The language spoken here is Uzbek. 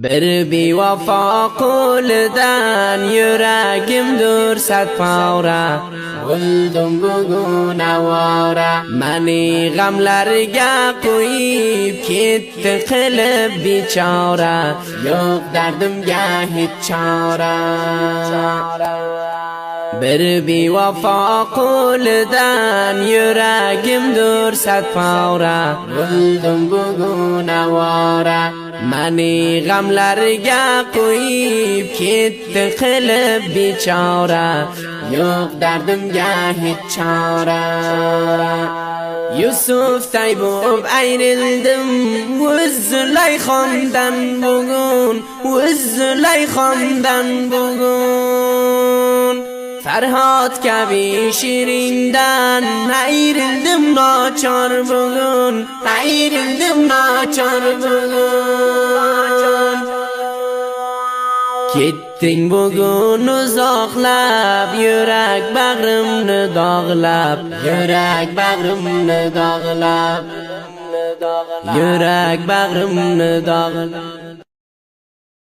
Bir bevafo qo'lidan yuragimdir sad pora. O'ldim bugun avora. Mani g'amlarga qo'yib ketdi qilib bechora. Yo'q dardimga hech chora. Bir bevafo qo'lidan yuragimdir sad pora. O'ldim bugun avora. Mani g'amlarga qo'yib ketdi qilib bechora. Yo'q dardimga hech chora. Yusufday bo'lib ayrildim o'z Zulayxondan bugun, o'z Zulayxondan bugun. Farhod kabi shirindan ayrildim nochor bugun, ayrildim nochor bugun. Ketding bugun uzoqlab, yurak bag'rimni dog'lab, yurak bag'rimni dog'lab, yurak bag'rimni dog'lab.